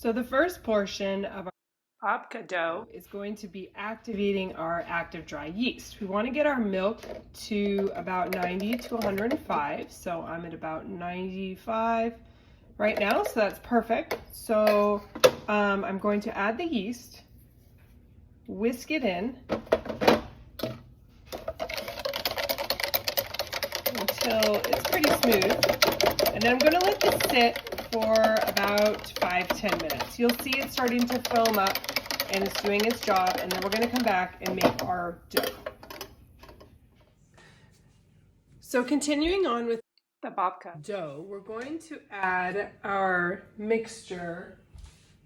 So the first portion of our babka dough is going to be activating our active dry yeast. We want to get our milk to about 90 to 105. So I'm at about 95 right now, so that's perfect. So I'm going to add the yeast, whisk it in until it's pretty smooth, and then I'm going to let this sit for about 5-10 minutes. You'll see it starting to foam up and it's doing its job, and then we're going to come back and make our dough. So continuing on with the babka dough, we're going to add our mixture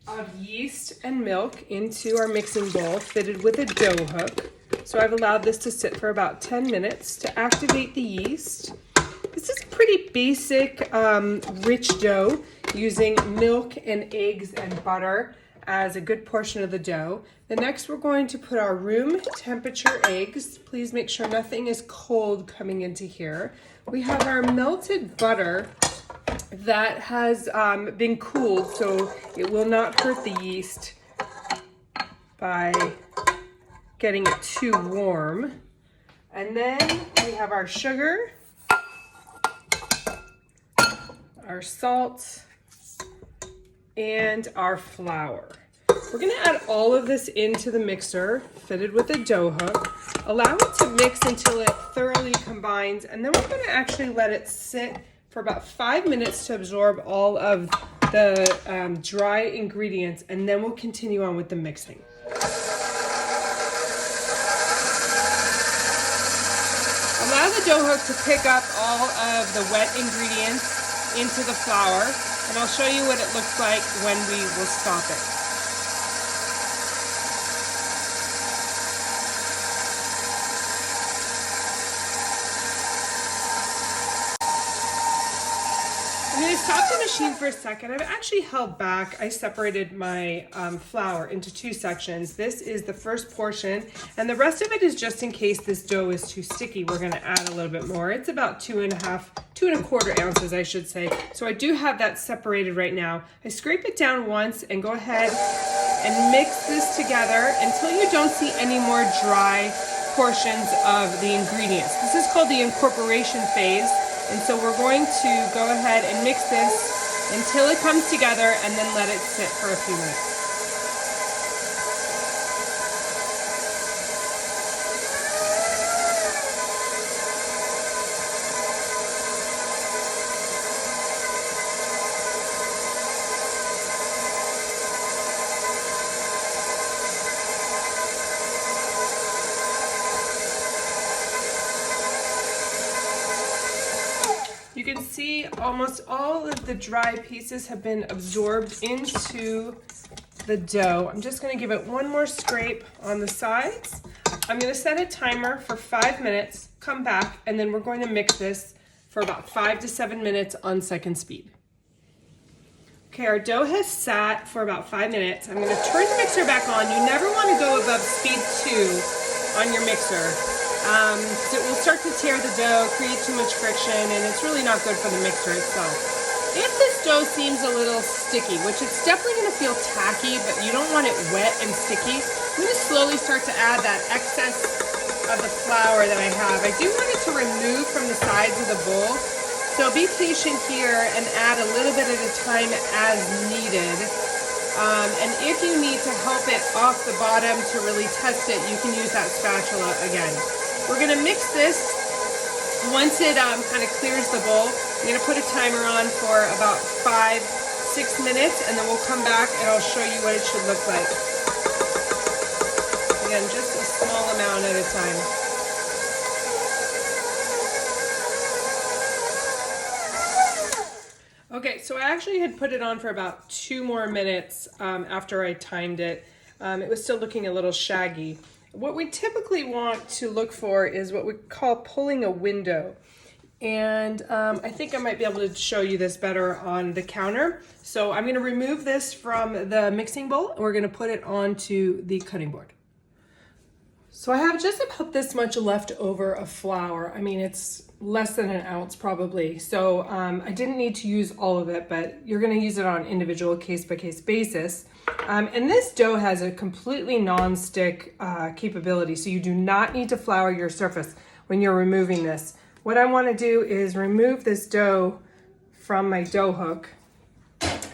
of yeast and milk into our mixing bowl fitted with a dough hook. So I've allowed this to sit for about 10 minutes to activate the yeast. This is pretty basic, rich dough using milk and eggs and butter as a good portion of the dough. The next we're going to put our room temperature eggs. Please make sure nothing is cold coming into here. We have our melted butter that has been cooled, so it will not hurt the yeast by getting it too warm. And then we have our sugar, our salt, and our flour. We're going to add all of this into the mixer fitted with a dough hook. Allow it to mix until it thoroughly combines, and then we're going to actually let it sit for about 5 minutes to absorb all of the dry ingredients, and then we'll continue on with the mixing. Allow the dough hook to pick up all of the wet ingredients into the flour, and I'll show you what it looks like when we will stop it. I'm going to stop the machine for a second. I've actually held back. I separated my flour into 2 sections. This is the first portion, and the rest of it is just in case this dough is too sticky. We're going to add a little bit more. It's about 2.25 ounces, I should say. So I do have that separated right now. I scrape it down once and go ahead and mix this together until you don't see any more dry portions of the ingredients. This is called the incorporation phase. And so we're going to go ahead and mix this until it comes together and then let it sit for a few minutes. You can see almost all of the dry pieces have been absorbed into the dough. I'm just going to give it one more scrape on the sides. I'm going to set a timer for 5 minutes, come back, and then we're going to mix this for about 5 to 7 minutes on second speed. Okay, our dough has sat for about 5 minutes. I'm going to turn the mixer back on. You never want to go above speed 2 on your mixer. So it will start to tear the dough, create too much friction, and it's really not good for the mixer itself. If this dough seems a little sticky, which it's definitely going to feel tacky, but you don't want it wet and sticky, I'm going to slowly start to add that excess of the flour that I have. I do want it to remove from the sides of the bowl, so be patient here and add a little bit at a time as needed. And if you need to help it off the bottom to really test it, you can use that spatula again. We're going to mix this. Once it kind of clears the bowl, I'm going to put a timer on for about 5-6 minutes, and then we'll come back and I'll show you what it should look like. Again, just a small amount at a time. Okay, so I actually had put it on for about 2 more minutes after I timed it. It was still looking a little shaggy. What we typically want to look for is what we call pulling a window. And I think I might be able to show you this better on the counter. So I'm going to remove this from the mixing bowl and we're going to put it onto the cutting board. So I have just about this much left over of flour. I mean, it's less than an ounce probably. So I didn't need to use all of it, but you're gonna use it on an individual case-by-case basis. And this dough has a completely non-stick capability, so you do not need to flour your surface when you're removing this. What I wanna do is remove this dough from my dough hook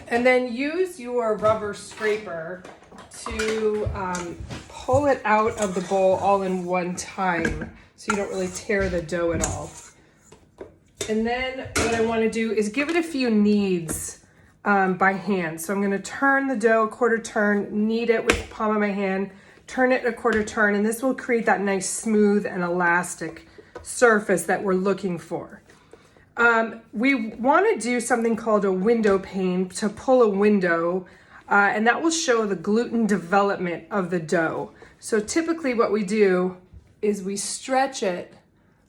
and then use your rubber scraper to pull it out of the bowl all in one time so you don't really tear the dough at all. And then what I want to do is give it a few kneads by hand. So I'm going to turn the dough a quarter turn, knead it with the palm of my hand, turn it a quarter turn, and this will create that nice smooth and elastic surface that we're looking for. We want to do something called a window pane to pull a window, and that will show the gluten development of the dough. So typically what we do is we stretch it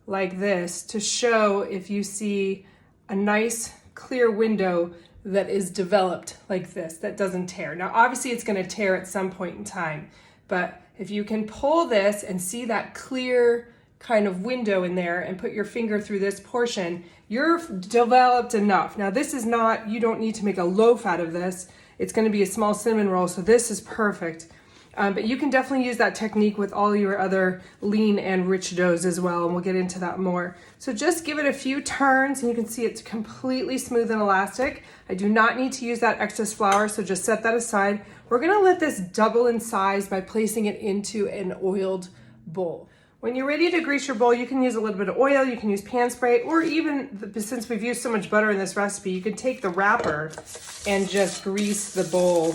like this to show if you see a nice clear window that is developed like this, that doesn't tear. Now obviously it's going to tear at some point in time, but if you can pull this and see that clear kind of window in there and put your finger through this portion, you're developed enough. Now this is not, you don't need to make a loaf out of this. It's going to be a small cinnamon roll, so this is perfect. But you can definitely use that technique with all your other lean and rich doughs as well, and we'll get into that more. So just give it a few turns, and you can see it's completely smooth and elastic. I do not need to use that excess flour, so just set that aside. We're going to let this double in size by placing it into an oiled bowl. When you're ready to grease your bowl, you can use a little bit of oil, you can use pan spray, or even, since we've used so much butter in this recipe, you can take the wrapper and just grease the bowl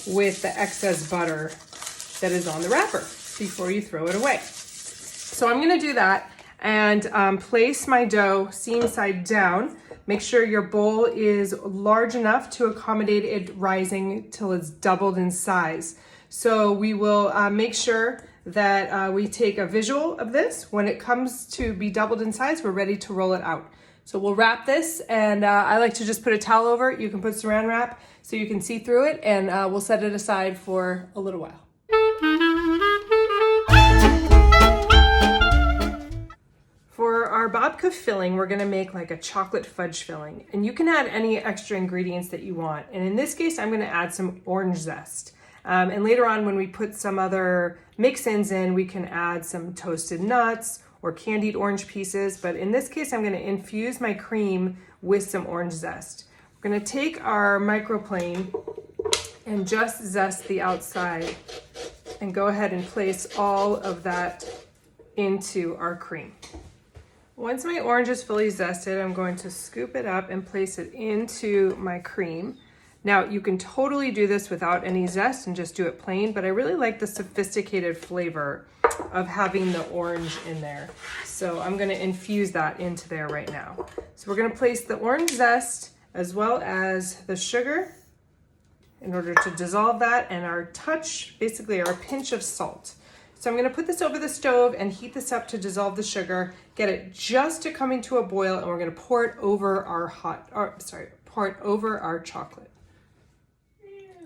with the excess butter that is on the wrapper before you throw it away. So I'm gonna do that and place my dough seam side down. Make sure your bowl is large enough to accommodate it rising till it's doubled in size. So we will make sure that we take a visual of this. When it comes to be doubled in size, we're ready to roll it out. So we'll wrap this, and I like to just put a towel over it. You can put saran wrap so you can see through it, and we'll set it aside for a little while. For our babka filling, we're gonna make like a chocolate fudge filling, and you can add any extra ingredients that you want. And in this case, I'm gonna add some orange zest. And later on, when we put some other mix-ins in, we can add some toasted nuts or candied orange pieces. But in this case, I'm going to infuse my cream with some orange zest. We're going to take our microplane and just zest the outside and go ahead and place all of that into our cream. Once my orange is fully zested, I'm going to scoop it up and place it into my cream. Now, you can totally do this without any zest and just do it plain, but I really like the sophisticated flavor of having the orange in there. So I'm gonna infuse that into there right now. So we're gonna place the orange zest as well as the sugar in order to dissolve that, and our touch, basically our pinch of salt. So I'm gonna put this over the stove and heat this up to dissolve the sugar, get it just to coming to a boil, and we're gonna pour it over our pour it over our chocolate.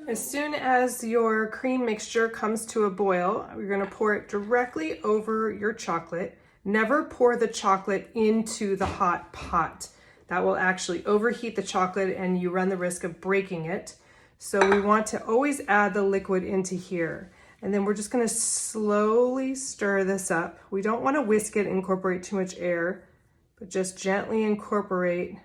As soon as your cream mixture comes to a boil, you're going to pour it directly over your chocolate. Never pour the chocolate into the hot pot. That will actually overheat the chocolate and you run the risk of breaking it. So we want to always add the liquid into here. And then we're just going to slowly stir this up. We don't want to whisk it, incorporate too much air, but just gently incorporate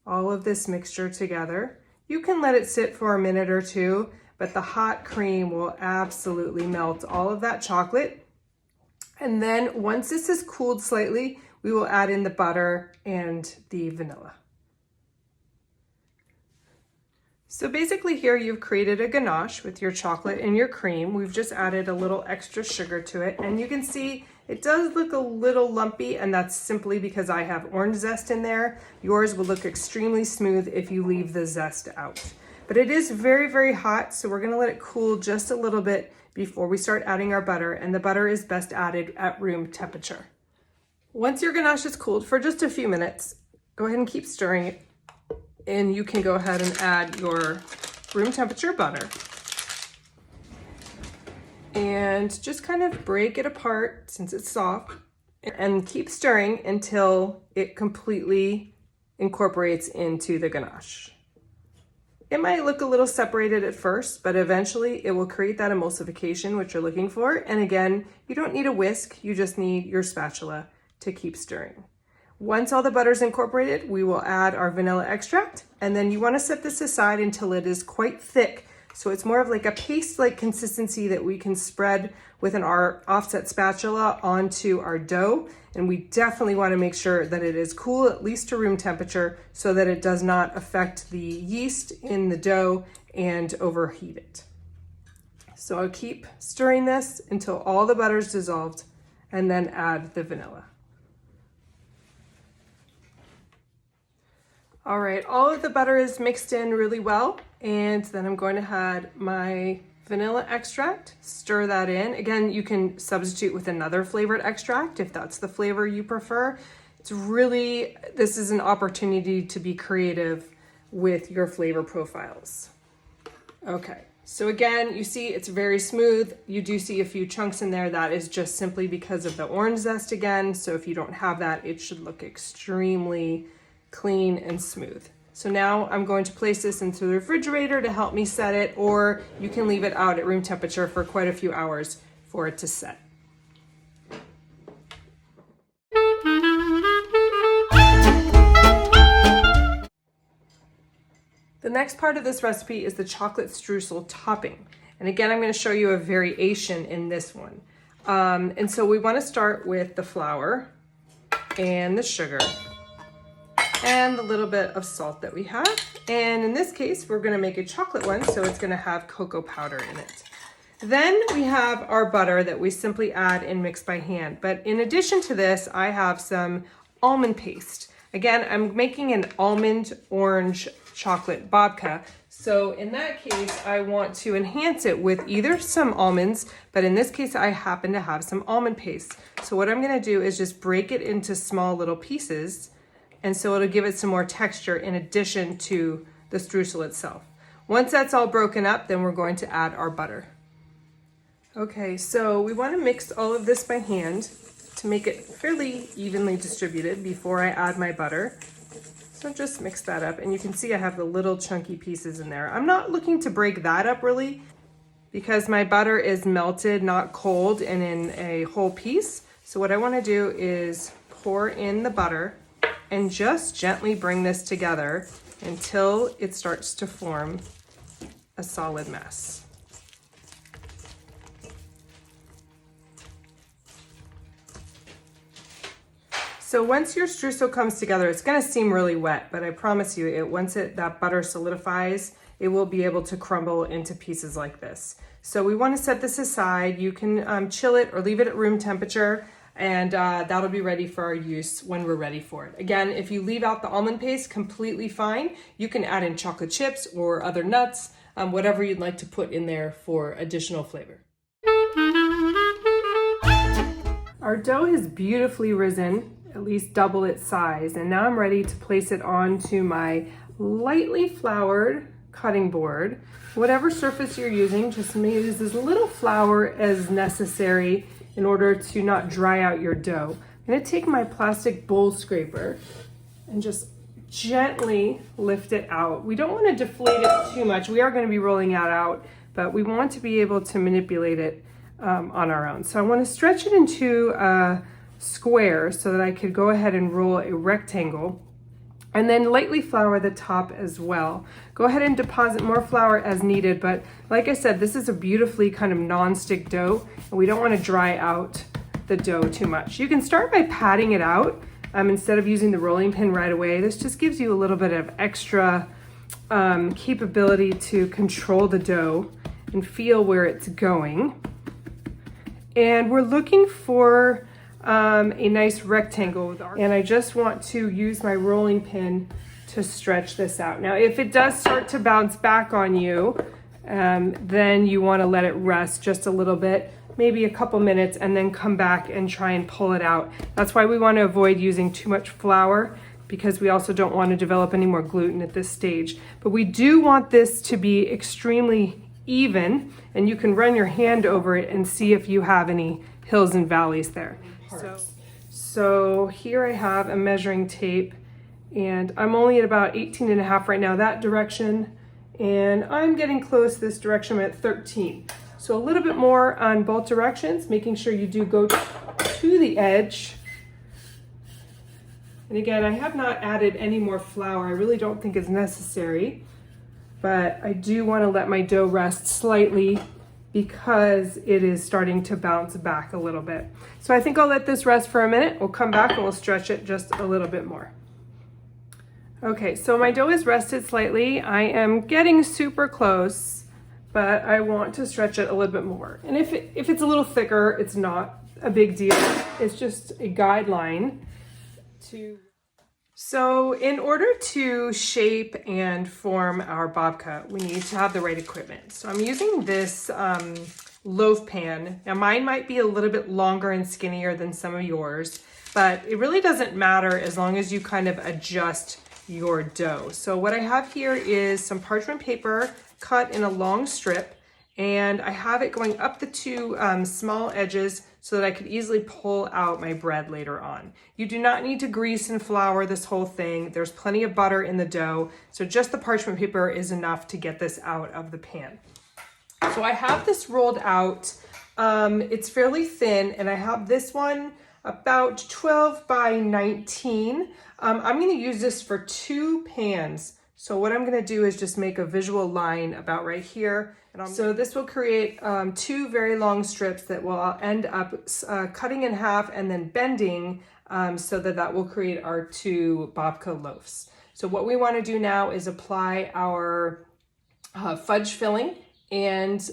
all of this mixture together. You can let it sit for a minute or two, but the hot cream will absolutely melt all of that chocolate. And then once this is cooled slightly, we will add in the butter and the vanilla. So basically here you've created a ganache with your chocolate and your cream. We've just added a little extra sugar to it, and you can see it does look a little lumpy, and that's simply because I have orange zest in there. Yours will look extremely smooth if you leave the zest out. But it is very, very hot, so we're gonna let it cool just a little bit before we start adding our butter, and the butter is best added at room temperature. Once your ganache is cooled for just a few minutes, go ahead and keep stirring it, and you can go ahead and add your room temperature butter. and just kind of break it apart since it's soft, and keep stirring until it completely incorporates into the ganache. It might look a little separated at first, but eventually it will create that emulsification which you're looking for. And again, you don't need a whisk, you just need your spatula to keep stirring. Once all the butter's incorporated, we will add our vanilla extract, and then you want to set this aside until it is quite thick. So it's more of like a paste-like consistency that we can spread with an offset spatula onto our dough. And we definitely want to make sure that it is cool, at least to room temperature, so that it does not affect the yeast in the dough and overheat it. So I'll keep stirring this until all the butter is dissolved, and then add the vanilla. All right, all of the butter is mixed in really well, and then I'm going to add my vanilla extract, stir that in. Again, you can substitute with another flavored extract if that's the flavor you prefer. This is an opportunity to be creative with your flavor profiles. Okay, so again, you see it's very smooth. You do see a few chunks in there. That is just simply because of the orange zest again. So if you don't have that, it should look extremely clean and smooth. So now I'm going to place this into the refrigerator to help me set it, or you can leave it out at room temperature for quite a few hours for it to set. The next part of this recipe is the chocolate streusel topping. And again, I'm going to show you a variation in this one. And so we want to start with the flour and the sugar and a little bit of salt that we have. And in this case, we're gonna make a chocolate one, so it's gonna have cocoa powder in it. Then we have our butter that we simply add and mix by hand. But in addition to this, I have some almond paste. Again, I'm making an almond orange chocolate babka. So in that case, I want to enhance it with either some almonds, but in this case, I happen to have some almond paste. So what I'm gonna do is just break it into small little pieces, and so it'll give it some more texture in addition to the streusel itself. Once that's all broken up, then we're going to add our butter. Okay, so we want to mix all of this by hand to make it fairly evenly distributed before I add my butter. So just mix that up, and you can see I have the little chunky pieces in there. I'm not looking to break that up really, because my butter is melted, not cold, and in a whole piece. So what I want to do is pour in the butter and just gently bring this together until it starts to form a solid mess. So once your streusel comes together, it's gonna seem really wet, but I promise you, once that butter solidifies, it will be able to crumble into pieces like this. So we wanna set this aside. You can chill it or leave it at room temperature, and that'll be ready for our use when we're ready for it. Again, if you leave out the almond paste, completely fine. You can add in chocolate chips or other nuts, whatever you'd like to put in there for additional flavor. Our dough has beautifully risen, at least double its size, and now I'm ready to place it onto my lightly floured cutting board. Whatever surface you're using, just use as little flour as necessary in order to not dry out your dough. I'm gonna take my plastic bowl scraper and just gently lift it out. We don't wanna deflate it too much. We are gonna be rolling it out, but we want to be able to manipulate it on our own. So I wanna stretch it into a square so that I could go ahead and roll a rectangle, and then lightly flour the top as well. Go ahead and deposit more flour as needed, but like I said, this is a beautifully kind of non-stick dough, and we don't want to dry out the dough too much. You can start by patting it out instead of using the rolling pin right away. This just gives you a little bit of extra capability to control the dough and feel where it's going. And we're looking for a nice rectangle, and I just want to use my rolling pin to stretch this out. Now, if it does start to bounce back on you, then you want to let it rest just a little bit, maybe a couple minutes, and then come back and try and pull it out. That's why we want to avoid using too much flour, because we also don't want to develop any more gluten at this stage. But we do want this to be extremely even, and you can run your hand over it and see if you have any hills and valleys there. So here I have a measuring tape, and I'm only at about 18.5 right now, that direction, and I'm getting close this direction. I'm at 13. So a little bit more on both directions, making sure you do go to the edge. And again, I have not added any more flour. I really don't think it's necessary, but I do want to let my dough rest slightly because it is starting to bounce back a little bit. So I think I'll let this rest for a minute. We'll come back and we'll stretch it just a little bit more. Okay, so my dough is rested slightly. I am getting super close, but I want to stretch it a little bit more. And if it's a little thicker, it's not a big deal. It's just a guideline to... So in order to shape and form our babka, we need to have the right equipment. So I'm using this loaf pan. Now mine might be a little bit longer and skinnier than some of yours, but it really doesn't matter as long as you kind of adjust your dough. So what I have here is some parchment paper cut in a long strip, and I have it going up the two small edges so that I could easily pull out my bread later on. You do not need to grease and flour this whole thing. There's plenty of butter in the dough, so just the parchment paper is enough to get this out of the pan. So I have this rolled out. It's fairly thin, and I have this one about 12 by 19. I'm gonna use this for 2 pans. So what I'm gonna do is just make a visual line about right here. So this will create 2 very long strips that will end up cutting in half and then bending so that will create our 2 babka loaves. So what we wanna do now is apply our fudge filling and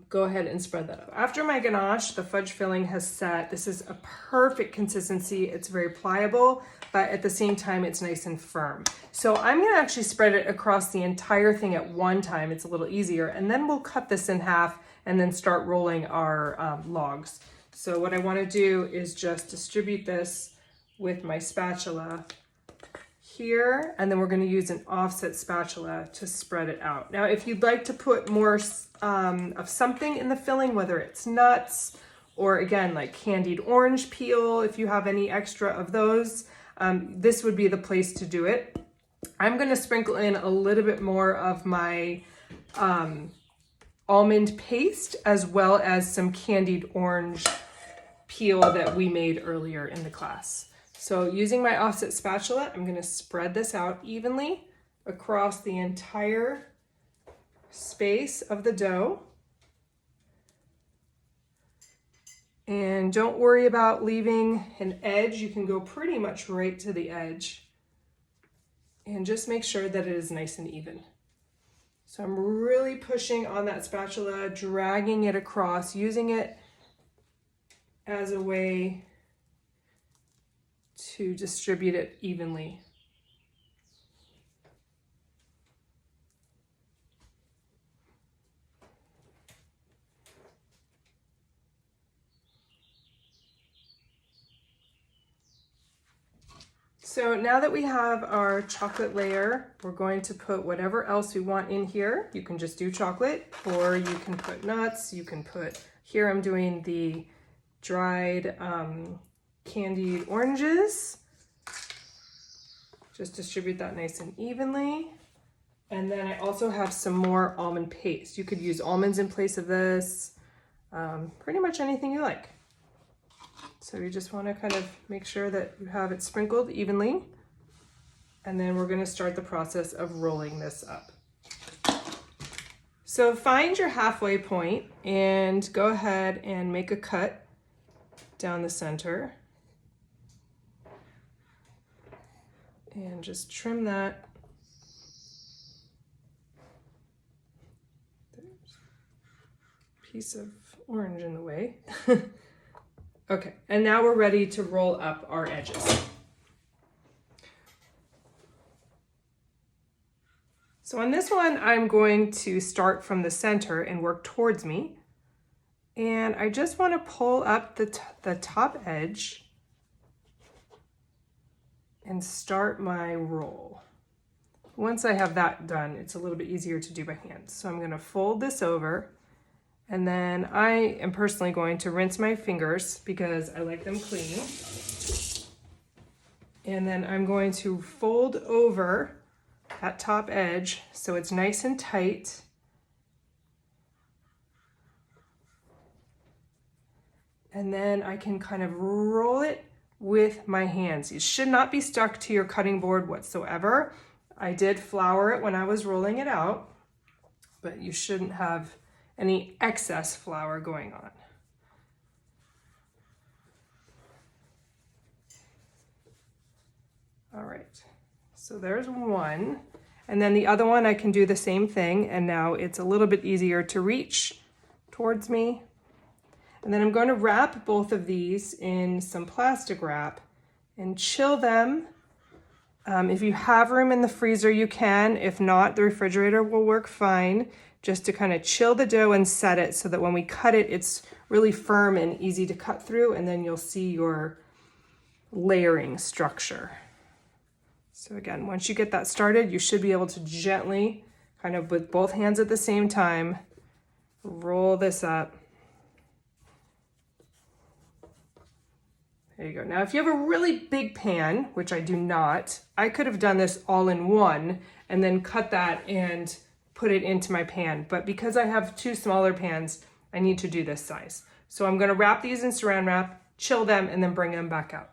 go ahead and spread that up. After my ganache, the fudge filling has set. This is a perfect consistency. It's very pliable, but at the same time, it's nice and firm. So I'm gonna actually spread it across the entire thing at one time. It's a little easier. And then we'll cut this in half and then start rolling our logs. So what I wanna do is just distribute this with my spatula here, and then we're going to use an offset spatula to spread it out. Now, if you'd like to put more of something in the filling, whether it's nuts or again, like candied orange peel, if you have any extra of those, this would be the place to do it. I'm going to sprinkle in a little bit more of my almond paste as well as some candied orange peel that we made earlier in the class. So using my offset spatula, I'm going to spread this out evenly across the entire space of the dough. And don't worry about leaving an edge. You can go pretty much right to the edge. And just make sure that it is nice and even. So I'm really pushing on that spatula, dragging it across, using it as a way to distribute it evenly. So now that we have our chocolate layer, we're going to put whatever else we want in here. You can just do chocolate, or you can put nuts, you can put, here I'm doing the dried candied oranges. Just distribute that nice and evenly. And then I also have some more almond paste. You could use almonds in place of this, pretty much anything you like. So you just want to kind of make sure that you have it sprinkled evenly. And then we're going to start the process of rolling this up. So find your halfway point and go ahead and make a cut down the center. And just trim that. There's a piece of orange in the way. Okay, and now we're ready to roll up our edges. So on this one, I'm going to start from the center and work towards me. And I just want to pull up the top edge and start my roll. once I have that done, it's a little bit easier to do by hand. So I'm gonna fold this over, and then I am personally going to rinse my fingers because I like them clean. And then I'm going to fold over that top edge so it's nice and tight. And then I can kind of roll it with my hands. You should not be stuck to your cutting board whatsoever. I did flour it when I was rolling it out, but you shouldn't have any excess flour going on. All right, so there's one. And then the other one, I can do the same thing, and now it's a little bit easier to reach towards me. And then I'm going to wrap both of these in some plastic wrap and chill them. If you have room in the freezer, you can. If not, the refrigerator will work fine, just to kind of chill the dough and set it so that when we cut it, it's really firm and easy to cut through, and then you'll see your layering structure. So again, once you get that started, you should be able to gently, kind of with both hands at the same time, roll this up. There you go. Now, if you have a really big pan, which I do not, I could have done this all in one and then cut that and put it into my pan. But because I have two smaller pans, I need to do this size. So I'm going to wrap these in saran wrap, chill them, and then bring them back out.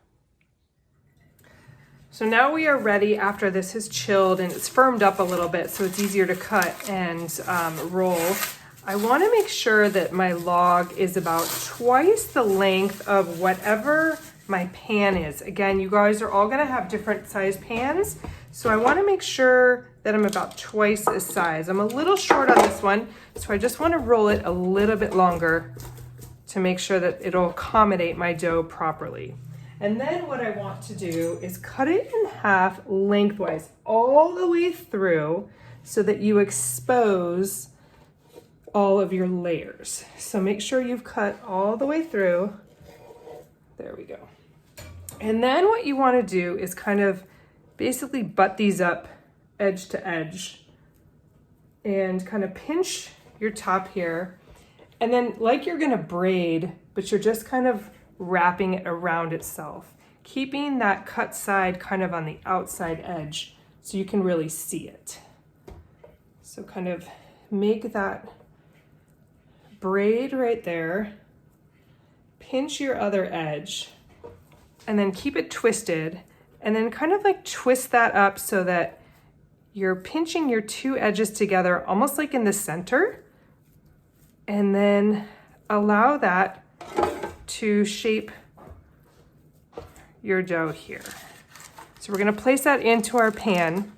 So now we are ready after this has chilled and it's firmed up a little bit so it's easier to cut and roll. I want to make sure that my log is about twice the length of whatever my pan is. Again, you guys are all going to have different size pans, so I want to make sure that I'm about twice this size. I'm a little short on this one, so I just want to roll it a little bit longer to make sure that it'll accommodate my dough properly. And then what I want to do is cut it in half lengthwise all the way through so that you expose all of your layers. So make sure you've cut all the way through. There we go. And then what you want to do is kind of basically butt these up edge to edge and kind of pinch your top here. And then like you're going to braid, but you're just kind of wrapping it around itself, keeping that cut side kind of on the outside edge so you can really see it. So kind of make that braid right there, pinch your other edge, and then keep it twisted, and then kind of like twist that up so that you're pinching your two edges together almost like in the center, and then allow that to shape your dough here. So we're going to place that into our pan.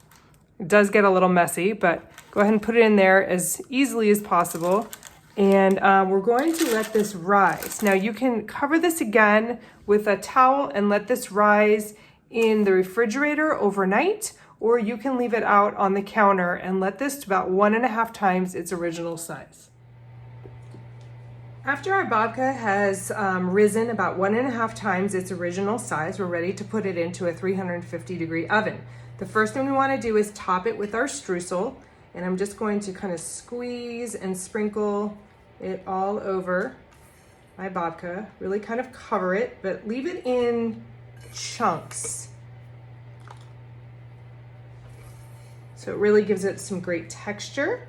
It does get a little messy, but go ahead and put it in there as easily as possible. And we're going to let this rise. Now you can cover this again with a towel and let this rise in the refrigerator overnight, or you can leave it out on the counter and let this about 1.5 times its original size. After our babka has risen about 1.5 times its original size, we're ready to put it into a 350-degree oven. The first thing we want to do is top it with our streusel, and I'm just going to kind of squeeze and sprinkle it all over my babka. Really kind of cover it, but leave it in chunks. So it really gives it some great texture.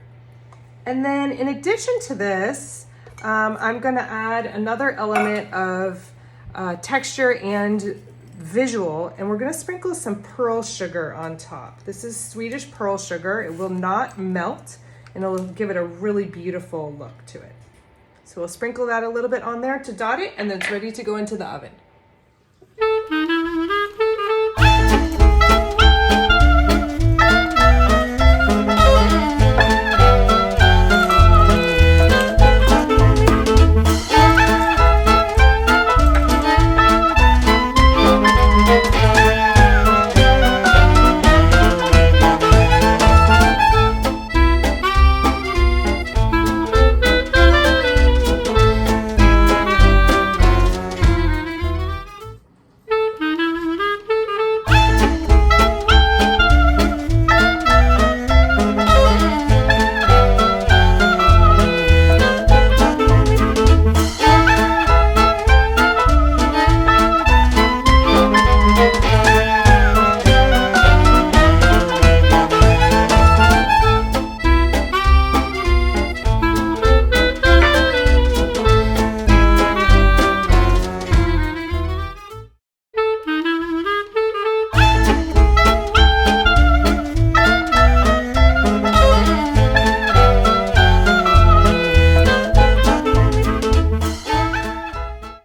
And then in addition to this, I'm going to add another element of texture and visual, and we're going to sprinkle some pearl sugar on top. This is Swedish pearl sugar. It will not melt, and it'll give it a really beautiful look to it. So we'll sprinkle that a little bit on there to dot it, and then it's ready to go into the oven.